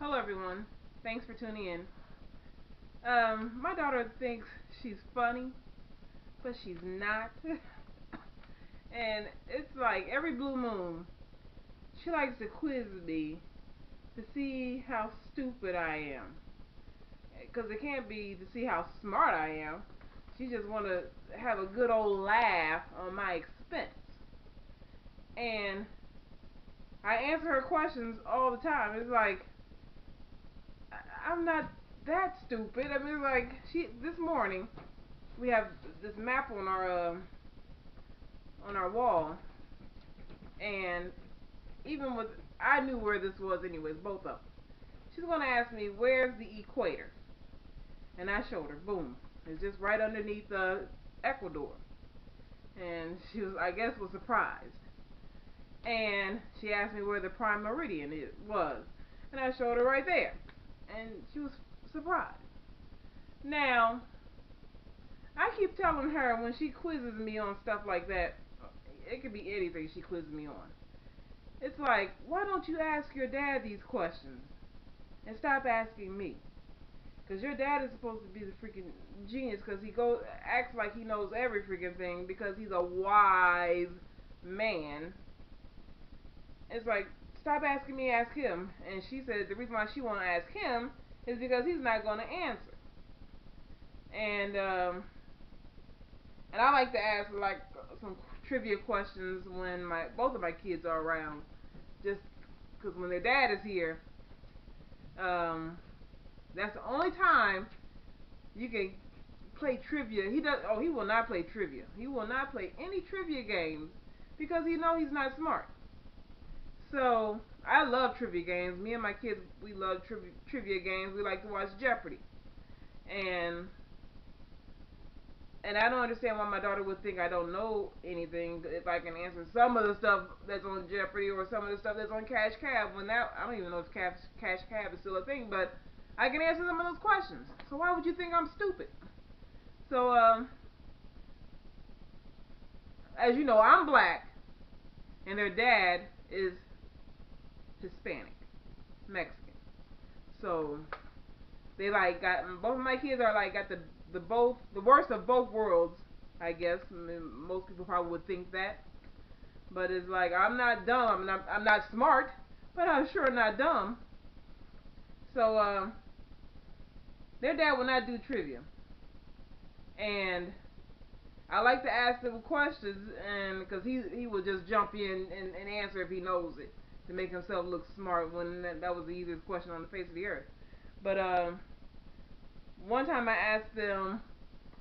Hello everyone. Thanks for tuning in. My daughter thinks she's funny, but she's not. And it's like every blue moon, she likes to quiz me to see how stupid I am. Because it can't be to see how smart I am. She just want to have a good old laugh on my expense. And I answer her questions all the time. It's like, I'm not that stupid. I mean, like, this morning, we have this map on our wall, and even with I knew where this was anyways, both of them. She's gonna ask me where's the equator, and I showed her. Boom, it's just right underneath Ecuador, and she was I guess was surprised, and she asked me where the prime meridian was, and I showed her right there, and she was surprised. Now I keep telling her when she quizzes me on stuff like that, it could be anything she quizzes me on. It's like, why don't you ask your dad these questions and stop asking me? Because your dad is supposed to be the freaking genius because he acts like he knows every freaking thing because he's a wise man. It's like, stop asking me, ask him. And she said the reason why she want to ask him is because he's not going to answer. And I like to ask like some trivia questions when both of my kids are around, just because when their dad is here, um, that's the only time you can play trivia. He will not play trivia. He will not play any trivia games because he know he's not smart. So I love trivia games. Me and my kids, we love trivia games. We like to watch Jeopardy, and and I don't understand why my daughter would think I don't know anything if I can answer some of the stuff that's on Jeopardy or some of the stuff that's on Cash Cab. When that I don't even know if Cash Cab is still a thing, but I can answer some of those questions. So why would you think I'm stupid? So as you know, I'm black, and their dad is Hispanic, Mexican. So they like got both of my kids are like got the worst of both worlds. I guess most people probably would think that. But it's like I'm not dumb, and I'm not smart, but I'm sure not dumb. So their dad will not do trivia, and I like to ask them questions, and because he will just jump in and answer if he knows it to make himself look smart when that was the easiest question on the face of the earth. But one time I asked them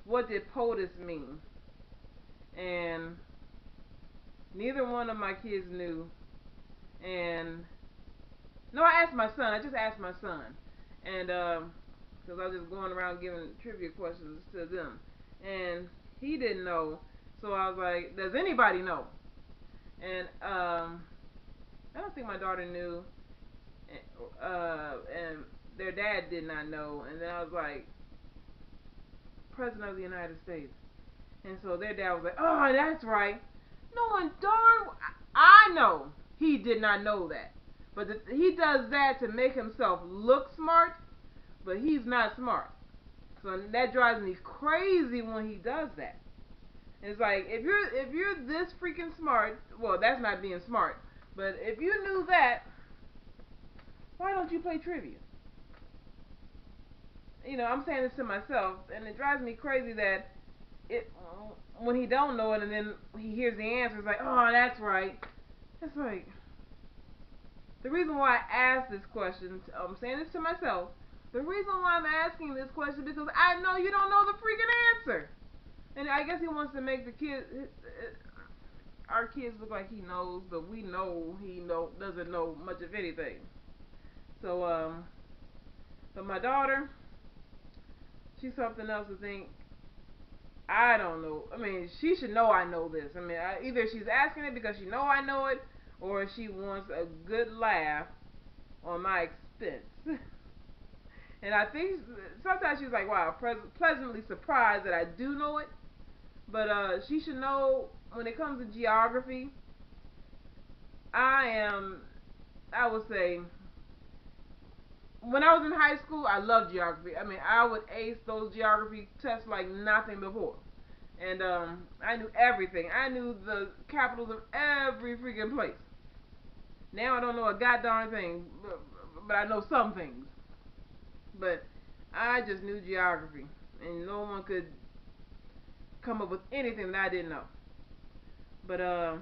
what did POTUS mean, and neither one of my kids knew, and no, I asked my son. I just asked my son, and because I was just going around giving trivia questions to them, and he didn't know. So I was like, "Does anybody know?" And I don't think my daughter knew, and their dad did not know. And then I was like, "President of the United States," and so their dad was like, "Oh, that's right." Knowing darn, I know he did not know that. But he does that to make himself look smart, but he's not smart. So that drives me crazy when he does that. It's like if you're this freaking smart, well, that's not being smart. But if you knew that, why don't you play trivia? I'm saying this to myself, and it drives me crazy that it when he don't know it, and then he hears the answer, it's like, oh, that's right. It's like the reason why I asked this question. I'm saying this to myself. The reason why I'm asking this question because I know you don't know the freaking answer. And I guess he wants to make our kids look like he knows, but we know he doesn't know much of anything. So but my daughter, she's something else to think. I don't know. I mean, she should know I know this. I mean, either she's asking it because she know I know it, or she wants a good laugh on my expense. And I think sometimes she's like, wow, pleasantly surprised that I do know it. But she should know when it comes to geography, I am, I would say, when I was in high school, I loved geography. I mean, I would ace those geography tests like nothing before. And I knew everything. I knew the capitals of every freaking place. Now I don't know a goddamn thing, but I know some things. But I just knew geography, and no one could come up with anything that I didn't know. But I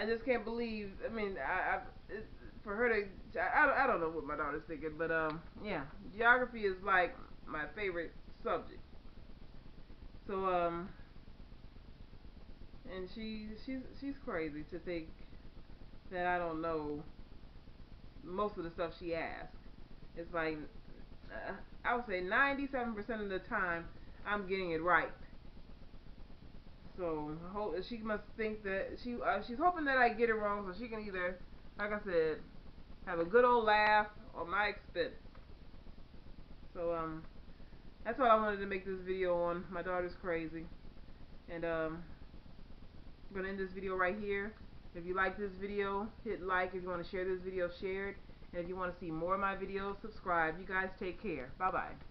just can't believe. I mean, for her to, I don't know what my daughter's thinking, but yeah, geography is like my favorite subject. So and she's crazy to think that I don't know most of the stuff she asks. It's like I would say 97% of the time I'm getting it right. So she must think that she's hoping that I get it wrong, so she can either, like I said, have a good old laugh or my expense. So that's what I wanted to make this video on. My daughter's crazy, and I'm gonna end this video right here. If you like this video, hit like. If you want to share this video, share it. And if you want to see more of my videos, subscribe. You guys take care. Bye bye.